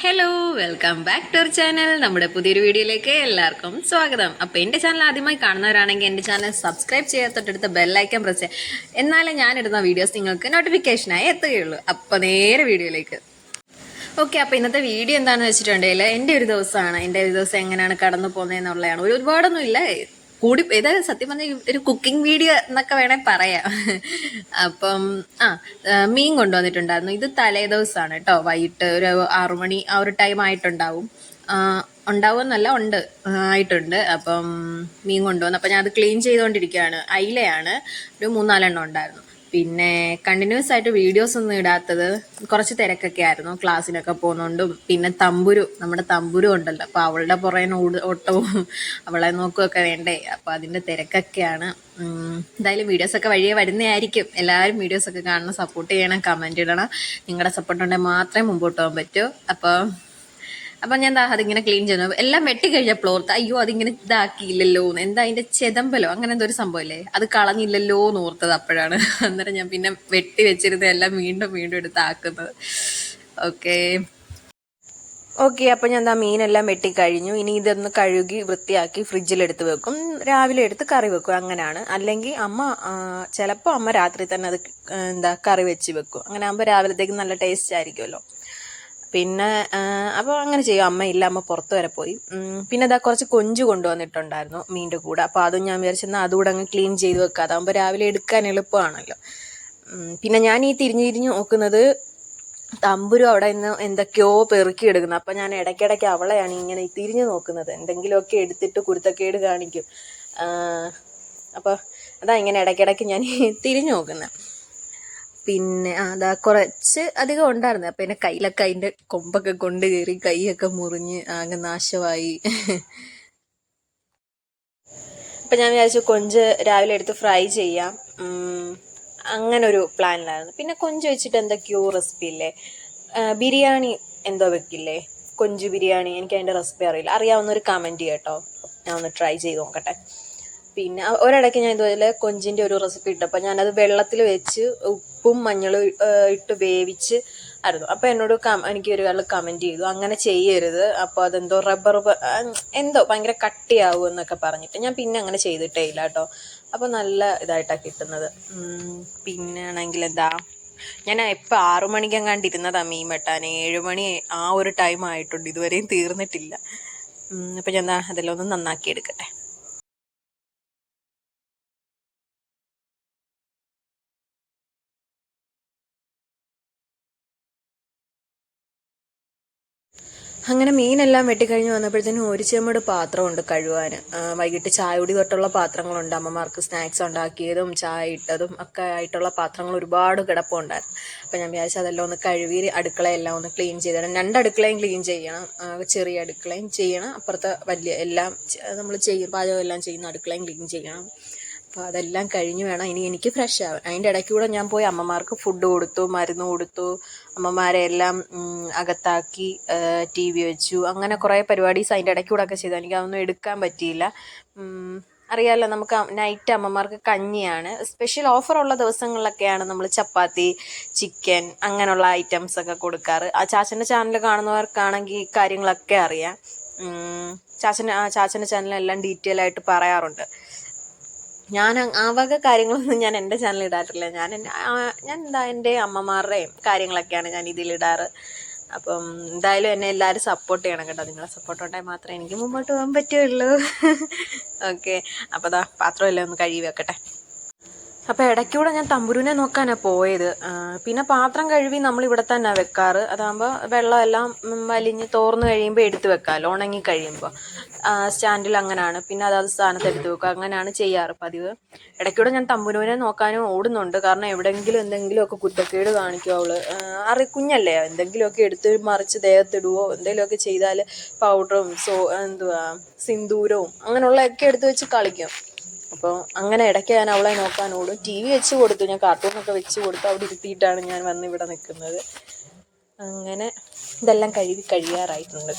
Hello, welcome back to our channel. നമ്മുടെ പുതിയൊരു വീഡിയോയിലേക്ക് എല്ലാവർക്കും സ്വാഗതം. അപ്പോൾ എൻ്റെ ചാനൽ ആദ്യമായി കാണുന്നവരാണെങ്കിൽ എൻ്റെ ചാനൽ സബ്സ്ക്രൈബ് ചെയ്യാൻ തൊട്ടടുത്ത് ബെല്ലൈക്കൻ പ്രസ് ചെയ്യുക. എന്നാലേ ഞാനിടുന്ന വീഡിയോസ് നിങ്ങൾക്ക് നോട്ടിഫിക്കേഷനായി എത്തുകയുള്ളൂ. അപ്പോൾ നേരെ വീഡിയോയിലേക്ക്. ഓക്കെ, അപ്പോൾ ഇന്നത്തെ വീഡിയോ എന്താണെന്ന് വെച്ചിട്ടുണ്ടെങ്കിൽ എൻ്റെ ഒരു ദിവസം എങ്ങനെയാണ് കടന്നു പോകുന്നതെന്നുള്ളതാണ്. ഒരുപാടൊന്നും ഇല്ല, കൂടി ഏതായാലും സത്യം പറഞ്ഞ ഒരു കുക്കിംഗ് വീഡിയോ എന്നൊക്കെ വേണേൽ പറയാം. അപ്പം മീൻ കൊണ്ടുവന്നിട്ടുണ്ടായിരുന്നു. ഇത് തലേ ദിവസമാണ് കേട്ടോ. വൈകിട്ട് ഒരു 6 മണി ആ ഒരു ടൈം ആയിട്ടുണ്ടാവും. ഉണ്ടാവുമെന്നല്ല, ആയിട്ടുണ്ട്. അപ്പം മീൻ കൊണ്ടുവന്നു. അപ്പം ഞാൻ അത് ക്ലീൻ ചെയ്തുകൊണ്ടിരിക്കുകയാണ്. അയിലയാണ്, ഒരു 3-4 എണ്ണം ഉണ്ടായിരുന്നു. പിന്നെ കണ്ടിന്യൂസ് ആയിട്ട് വീഡിയോസ് ഒന്നും ഇടാത്തത് കുറച്ച് തിരക്കൊക്കെ ആയിരുന്നു, ക്ലാസ്സിനൊക്കെ പോകുന്നോണ്ടും. പിന്നെ നമ്മുടെ തമ്പുരു ഉണ്ടല്ലോ, അപ്പൊ അവളുടെ പുറകെ ഓട്ടവും അവളെ നോക്കുകയൊക്കെ വേണ്ടേ, അപ്പൊ അതിന്റെ തിരക്കൊക്കെയാണ്. എന്തായാലും വീഡിയോസ് ഒക്കെ വഴിയെ വരുന്നതായിരിക്കും. എല്ലാവരും വീഡിയോസ് ഒക്കെ കാണണം, സപ്പോർട്ട് ചെയ്യണം, കമന്റ് ഇടണം. നിങ്ങളുടെ സപ്പോർട്ട് ഉണ്ടെങ്കിൽ മാത്രമേ മുമ്പോട്ട് പോകാൻ പറ്റൂ. അപ്പം ഞാൻ അതിങ്ങനെ ക്ലീൻ ചെയ്യുന്നു. എല്ലാം വെട്ടിക്കഴിഞ്ഞപ്പോൾ ഓർത്ത്, അയ്യോ അതിങ്ങനെ ഇതാക്കിയില്ലല്ലോ, എന്താ അതിന്റെ ചെതമ്പലോ അങ്ങനെ എന്തോ ഒരു സംഭവമല്ലേ, അത് കളഞ്ഞില്ലല്ലോ എന്ന് ഓർത്തത് അപ്പോഴാണ്. അന്നേരം ഞാൻ പിന്നെ വെട്ടി വെച്ചിരുന്ന എല്ലാം വീണ്ടും വീണ്ടും എടുത്താക്കുന്നത്. ഓക്കെ ഓക്കെ അപ്പം ഞാൻ മീനെല്ലാം വെട്ടിക്കഴിഞ്ഞു. ഇനി ഇതൊന്ന് കഴുകി വൃത്തിയാക്കി ഫ്രിഡ്ജിലെടുത്ത് വെക്കും. രാവിലെ എടുത്ത് കറി വെക്കും. അങ്ങനെയാണ്. അല്ലെങ്കിൽ ചിലപ്പോൾ അമ്മ രാത്രി തന്നെ അത് കറി വെച്ച് വെക്കും. അങ്ങനെ ആകുമ്പോൾ രാവിലത്തേക്ക് നല്ല ടേസ്റ്റ് ആയിരിക്കുമല്ലോ. പിന്നെ അപ്പോൾ അങ്ങനെ ചെയ്യും. അമ്മയില്ല, അമ്മ പുറത്ത് വരെ പോയി. പിന്നെ കുറച്ച് കൊഞ്ച് കൊണ്ടുവന്നിട്ടുണ്ടായിരുന്നു മീൻ്റെ കൂടെ. അപ്പോൾ അതും ഞാൻ വിചാരിച്ചെന്നാൽ അതുകൂടെ അങ്ങ് ക്ലീൻ ചെയ്ത് വെക്കാം, അതാകുമ്പോൾ രാവിലെ എടുക്കാൻ എളുപ്പമാണല്ലോ. പിന്നെ ഞാൻ ഈ തിരിഞ്ഞ് നോക്കുന്നത്, തമ്പുരു അവിടെ നിന്ന് എന്തൊക്കെയോ പെറുക്കി എടുക്കുന്നത്. അപ്പം ഞാൻ ഇടയ്ക്കിടയ്ക്ക് അവളെയാണ് ഇങ്ങനെ തിരിഞ്ഞു നോക്കുന്നത്. എന്തെങ്കിലുമൊക്കെ എടുത്തിട്ട് കുരുത്തക്കേട് കാണിക്കും. അപ്പോൾ അതാ ഇങ്ങനെ ഇടയ്ക്കിടയ്ക്ക് ഞാൻ തിരിഞ്ഞു നോക്കുന്നത്. പിന്നെ കുറച്ച് അധികം ഉണ്ടായിരുന്നു. അപ്പം എൻ്റെ കയ്യിലൊക്കെ അതിൻ്റെ കൊമ്പൊക്കെ കൊണ്ട് കയറി കൈയൊക്കെ മുറിഞ്ഞ് ആകെ നാശമായി. അപ്പം ഞാൻ വിചാരിച്ചു കൊഞ്ച് രാവിലെ എടുത്ത് ഫ്രൈ ചെയ്യാം, അങ്ങനെ ഒരു പ്ലാനിലായിരുന്നു. പിന്നെ കൊഞ്ച് വെച്ചിട്ട് എന്തൊക്കെയോ റെസിപ്പി ഇല്ലേ, ബിരിയാണി എന്തോ വെക്കില്ലേ, കൊഞ്ച് ബിരിയാണി. എനിക്ക് അതിൻ്റെ റെസിപ്പി അറിയില്ല. അറിയാവുന്നൊരു കമൻറ്റ് കേട്ടോ, ഞാൻ ഒന്ന് ട്രൈ ചെയ്ത് നോക്കട്ടെ. പിന്നെ ഒരിടയ്ക്ക് ഞാൻ ഇതുപോലെ കൊഞ്ചിൻ്റെ ഒരു റെസിപ്പി ഇട്ടപ്പോൾ ഞാനത് വെള്ളത്തിൽ വെച്ച് ഉപ്പും മഞ്ഞളും ഇട്ട് വേവിച്ച് ആയിരുന്നു. അപ്പോൾ എന്നോട് എനിക്ക് ഒരാൾ കമൻറ്റ് ചെയ്തു, അങ്ങനെ ചെയ്യരുത്, അപ്പോൾ അതെന്തോ റബ്ബർ എന്തോ ഭയങ്കര കട്ടിയാവും എന്നൊക്കെ പറഞ്ഞിട്ട്. ഞാൻ പിന്നെ അങ്ങനെ ചെയ്തിട്ടേ ഇല്ല കേട്ടോ. അപ്പോൾ നല്ല ഇതായിട്ടാണ് കിട്ടുന്നത്. പിന്നെ ആണെങ്കിൽ ഞാൻ ഇപ്പോൾ 6 മണിക്കെങ്ങാണ്ട് ഇരുന്നതാണ് മീൻ വെട്ടാൻ. 7 മണി ആ ഒരു ടൈം ആയിട്ടുണ്ട്, ഇതുവരെയും തീർന്നിട്ടില്ല. അപ്പം ഞാൻ അതെല്ലാം ഒന്ന് നന്നാക്കി എടുക്കട്ടെ. അങ്ങനെ മീനെല്ലാം വെട്ടിക്കഴിഞ്ഞ് വന്നപ്പോഴത്തേനും ഒരു ചെമ്മട് പാത്രമുണ്ട് കഴുകാൻ. വൈകിട്ട് ചായ കുടി തൊട്ടുള്ള പാത്രങ്ങളുണ്ട്. അമ്മമാർക്ക് സ്നാക്സ് ഉണ്ടാക്കിയതും ചായ ഇട്ടതും ഒക്കെ ആയിട്ടുള്ള പാത്രങ്ങൾ ഒരുപാട് കിടപ്പുണ്ടായിരുന്നു. അപ്പം ഞാൻ വിചാരിച്ചു അതെല്ലാം ഒന്ന് കഴുകി അടുക്കളയെല്ലാം ഒന്ന് ക്ലീൻ ചെയ്തിടണം. 2 അടുക്കളയും ക്ലീൻ ചെയ്യണം. ചെറിയ അടുക്കളയും ചെയ്യണം, അപ്പുറത്തെ വലിയ എല്ലാം നമ്മൾ പാചകം എല്ലാം ചെയ്യുന്ന അടുക്കളയും ക്ലീൻ ചെയ്യണം. അപ്പോൾ അതെല്ലാം കഴിഞ്ഞ് വേണം ഇനി എനിക്ക് ഫ്രഷ് ആവാൻ. അതിൻ്റെ ഇടയ്ക്കൂടെ ഞാൻ പോയി അമ്മമാർക്ക് ഫുഡ് കൊടുത്തു, മരുന്ന് കൊടുത്തു, അമ്മമാരെ എല്ലാം അകത്താക്കി, TV വെച്ചു, അങ്ങനെ കുറേ പരിപാടീസ് അതിൻ്റെ ഇടയ്ക്കൂടെ ഒക്കെ ചെയ്തു. എനിക്കതൊന്നും എടുക്കാൻ പറ്റിയില്ല. അറിയാമല്ലോ, നമുക്ക് നൈറ്റ് അമ്മമാർക്ക് കഞ്ഞിയാണ്. സ്പെഷ്യൽ ഓഫറുള്ള ദിവസങ്ങളിലൊക്കെയാണ് നമ്മൾ ചപ്പാത്തി, ചിക്കൻ അങ്ങനെയുള്ള ഐറ്റംസ് ഒക്കെ കൊടുക്കാറ്. ചാച്ചൻ്റെ ചാനൽ കാണുന്നവർക്കാണെങ്കിൽ ഈ കാര്യങ്ങളൊക്കെ അറിയാം. ചാച്ചൻ്റെ ചാനലെല്ലാം ഡീറ്റെയിൽ ആയിട്ട് പറയാറുണ്ട്. ഞാൻ ആ വക കാര്യങ്ങളൊന്നും ഞാൻ എൻ്റെ ചാനലിൽ ഇടാറില്ല. ഞാൻ എൻ്റെ അമ്മമാരുടെയും കാര്യങ്ങളൊക്കെയാണ് ഞാൻ ഇതിലിടാറ്. അപ്പം എന്തായാലും എന്നെ എല്ലാവരും സപ്പോർട്ട് ചെയ്യണം കേട്ടോ. നിങ്ങളെ സപ്പോർട്ട് ഉണ്ടായാൽ മാത്രമേ എനിക്ക് മുമ്പോട്ട് പോകാൻ പറ്റുള്ളൂ. ഓക്കെ, അപ്പോൾ പാത്രമെല്ലാം ഒന്ന് കഴുകി വെക്കട്ടെ. അപ്പോൾ ഇടയ്ക്കൂടെ ഞാൻ തമ്പുരുവിനെ നോക്കാനാണ് പോയത്. പിന്നെ പാത്രം കഴുകി നമ്മൾ ഇവിടെ തന്നെ വെക്കാറ്. അതാകുമ്പോൾ വെള്ളമെല്ലാം വലിഞ്ഞ് തോർന്ന് കഴിയുമ്പോൾ എടുത്ത് വെക്കാമല്ലോ, ഉണങ്ങി കഴിയുമ്പോൾ. സ്റ്റാൻഡിൽ അങ്ങനെയാണ്. പിന്നെ അതാത് സ്ഥാനത്ത് എടുത്ത് വെക്കുക, അങ്ങനെയാണ് ചെയ്യാറ് പതിവ്. ഇടയ്ക്കൂടെ ഞാൻ തമ്പുരുവിനെ നോക്കാനും ഓടുന്നുണ്ട്. കാരണം എന്തെങ്കിലുമൊക്കെ കുറ്റക്കേട് കാണിക്കും അവൾ. കുഞ്ഞല്ലേ, എന്തെങ്കിലുമൊക്കെ എടുത്ത് മറിച്ച് ദേഹത്തിടുവോ എന്തെങ്കിലുമൊക്കെ ചെയ്താൽ പൗഡറും സിന്ദൂരവും അങ്ങനെയുള്ളതൊക്കെ എടുത്ത് വെച്ച് കളിക്കും. അപ്പോൾ അങ്ങനെ ഇടയ്ക്ക് ഞാൻ അവളെ നോക്കാനോടും. TV വെച്ച് കൊടുത്തു, ഞാൻ കാർട്ടൂണൊക്കെ വെച്ച് കൊടുത്ത് അവിടെ ഇരുത്തിയിട്ടാണ് ഞാൻ വന്ന് ഇവിടെ നിൽക്കുന്നത്. അങ്ങനെ ഇതെല്ലാം കഴിയാറായിട്ടുണ്ട്.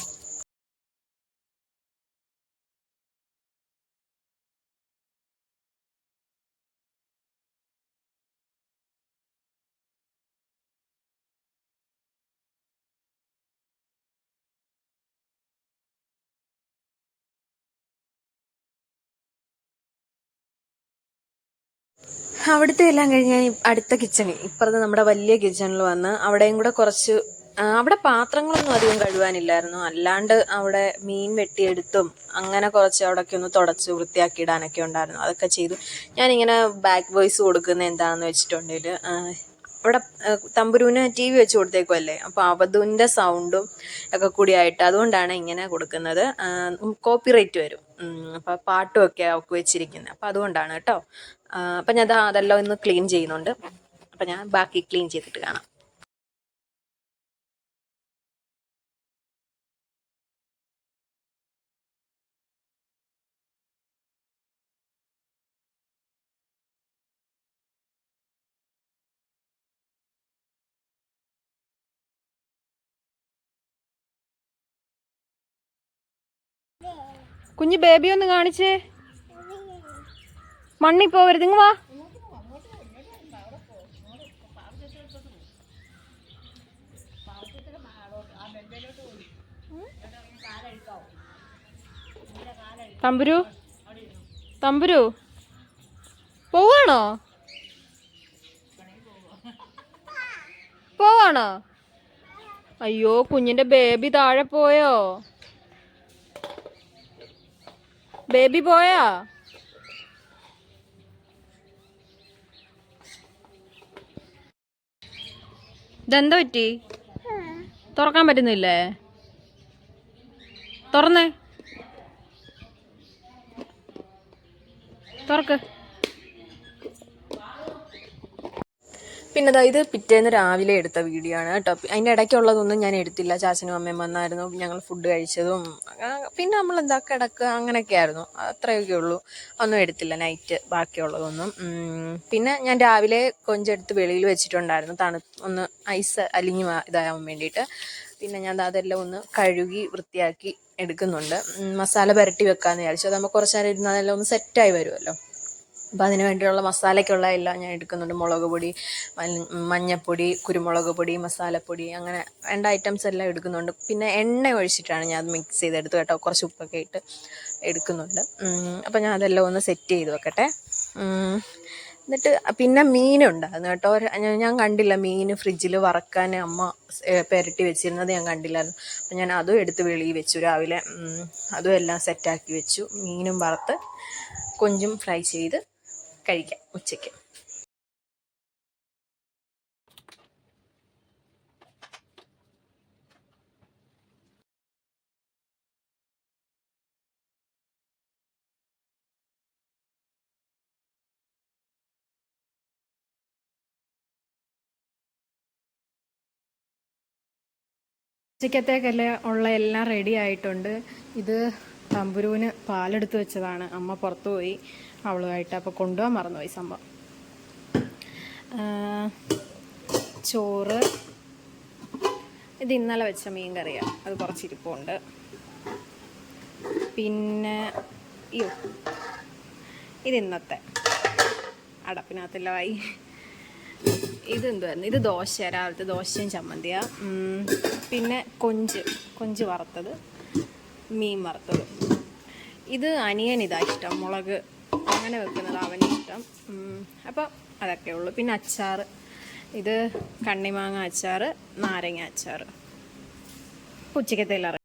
അവിടുത്തെ എല്ലാം കഴിഞ്ഞ് ഞാൻ അടുത്ത കിച്ചണിൽ ഇപ്പുറത്ത് നമ്മുടെ വലിയ കിച്ചണിൽ വന്ന് അവിടെയും കൂടെ കുറച്ച് അവിടെ പാത്രങ്ങളൊന്നും അധികം കഴുകാനില്ലായിരുന്നു. അല്ലാണ്ട് അവിടെ മീൻ വെട്ടിയെടുത്തും അങ്ങനെ കുറച്ച് അവിടെയൊക്കെ ഒന്ന് തുടച്ച് വൃത്തിയാക്കി ഇടാനൊക്കെ ഉണ്ടായിരുന്നു. അതൊക്കെ ചെയ്തു. ഞാനിങ്ങനെ ബാക്ക് വോയിസ് കൊടുക്കുന്നത് എന്താണെന്ന് വെച്ചിട്ടുണ്ടെങ്കിൽ അവിടെ തമ്പുരുവിന് TV വെച്ച് കൊടുത്തേക്കുമല്ലേ, അപ്പോൾ അവധുവിൻ്റെ സൗണ്ടും ഒക്കെ കൂടിയായിട്ട് അതുകൊണ്ടാണ് ഇങ്ങനെ കൊടുക്കുന്നത്. കോപ്പിറൈറ്റ് വരും. അപ്പോൾ പാട്ടുമൊക്കെ അവൾക്ക് വെച്ചിരിക്കുന്നത്, അപ്പോൾ അതുകൊണ്ടാണ് കേട്ടോ. അപ്പം ഞാൻ അതെല്ലാം ഒന്ന് ക്ലീൻ ചെയ്യുന്നുണ്ട്. അപ്പം ഞാൻ ബാക്കി ക്ലീൻ ചെയ്തിട്ട് കാണാം. കുഞ്ഞ് ബേബി ഒന്ന് കാണിച്ചേ. മണ്ണി പോവരുത്, ഇങ്ങ് വാ. തമ്പുരു തമ്പുരു പോവാണോ പോവാണോ? അയ്യോ, കുഞ്ഞിന്റെ ബേബി താഴെ പോയോ? ബേബി പോയാ? ഇതെന്താ പറ്റി? തുറക്കാൻ പറ്റുന്നില്ലേ? തുറന്നേ, തുറക്ക്. പിന്നെ ഇത് പിറ്റേന്ന് രാവിലെ എടുത്ത വീഡിയോ ആണ് കേട്ടോ. അതിൻ്റെ ഇടയ്ക്കുള്ളതൊന്നും ഞാൻ എടുത്തില്ല. ചാച്ചനും അമ്മയും വന്നായിരുന്നു, ഞങ്ങൾ ഫുഡ് കഴിച്ചതും പിന്നെ നമ്മൾ എന്താ കിടക്കുക അങ്ങനെയൊക്കെ ആയിരുന്നു. അത്രയൊക്കെ ഉള്ളൂ, ഒന്നും എടുത്തില്ല നൈറ്റ് ബാക്കിയുള്ളതൊന്നും. പിന്നെ ഞാൻ രാവിലെ കൊഞ്ചെടുത്ത് വെളിയിൽ വെച്ചിട്ടുണ്ടായിരുന്നു, ഒന്ന് ഐസ് അലിഞ്ഞ് ഇതാകാൻ വേണ്ടിയിട്ട്. പിന്നെ ഞാൻ അതെല്ലാം ഒന്ന് കഴുകി വൃത്തിയാക്കി എടുക്കുന്നുണ്ട്. മസാല പുരട്ടി വെക്കാമെന്ന് വിചാരിച്ചു. അതാകുമ്പോൾ കുറച്ച് നേരം ഇരുന്ന് അതെല്ലാം ഒന്ന് സെറ്റായി വരുമല്ലോ. അപ്പോൾ അതിന് വേണ്ടിയുള്ള മസാലയ്ക്കുള്ള എല്ലാം ഞാൻ എടുക്കുന്നുണ്ട്. മുളക് പൊടി, മഞ്ഞൾപ്പൊടി, കുരുമുളക് പൊടി, മസാലപ്പൊടി, അങ്ങനെ വേണ്ട ഐറ്റംസ് എല്ലാം എടുക്കുന്നുണ്ട്. പിന്നെ എണ്ണ ഒഴിച്ചിട്ടാണ് ഞാൻ അത് മിക്സ് ചെയ്തെടുത്ത് കേട്ടോ. കുറച്ച് ഉപ്പൊക്കെ ഇട്ട് എടുക്കുന്നുണ്ട്. അപ്പോൾ ഞാൻ അതെല്ലാം ഒന്ന് സെറ്റ് ചെയ്ത് വെക്കട്ടെ. എന്നിട്ട് പിന്നെ മീനുണ്ടായിരുന്നു കേട്ടോ. ഞാൻ കണ്ടില്ല മീൻ ഫ്രിഡ്ജിൽ വറക്കാൻ അമ്മ പുരട്ടി വെച്ചിരുന്നത് ഞാൻ കണ്ടില്ലായിരുന്നു. അപ്പം ഞാൻ അതും എടുത്ത് വെളിയിൽ വെച്ചു രാവിലെ. അതും എല്ലാം സെറ്റാക്കി വെച്ചു. മീനും വറുത്ത് കൊഞ്ചും ഫ്രൈ ചെയ്ത് കഴിക്കാം ഉച്ചയ്ക്ക്. ഉച്ചക്കത്തേക്കല്ലേ ഉള്ള എല്ലാം റെഡി ആയിട്ടുണ്ട്. ഇത് തമ്പുരുവിന് പാലെടുത്ത് വെച്ചതാണ്. അമ്മ പുറത്തു പോയി അവളുമായിട്ട്, അപ്പോൾ കൊണ്ടുപോകാൻ മറന്നുപോയി സംഭവം. ചോറ്, ഇത് ഇന്നലെ വെച്ച മീൻ കറിയാണ്, അത് കുറച്ചിരിപ്പുണ്ട്. പിന്നെ ഇത് ഇന്നത്തെ അടപ്പിനകത്തെല്ലാമായി. ഇതെന്തുവായിരുന്നു? ഇത് ദോശ, രാവിലത്തെ ദോശയും ചമ്മന്തിയാണ്. പിന്നെ കൊഞ്ച് വറുത്തത്, മീൻ വറുത്തത്. ഇത് അനിയനിതാ ഇഷ്ടം, മുളക് അങ്ങനെ വെക്കുന്നത് അവനിഷ്ടം. അപ്പം അതൊക്കെ ഉള്ളൂ. പിന്നെ അച്ചാർ, ഇത് കണ്ണിമാങ്ങ അച്ചാർ, നാരങ്ങ അച്ചാർ. ഉച്ചക്കത്തെ എല്ലാം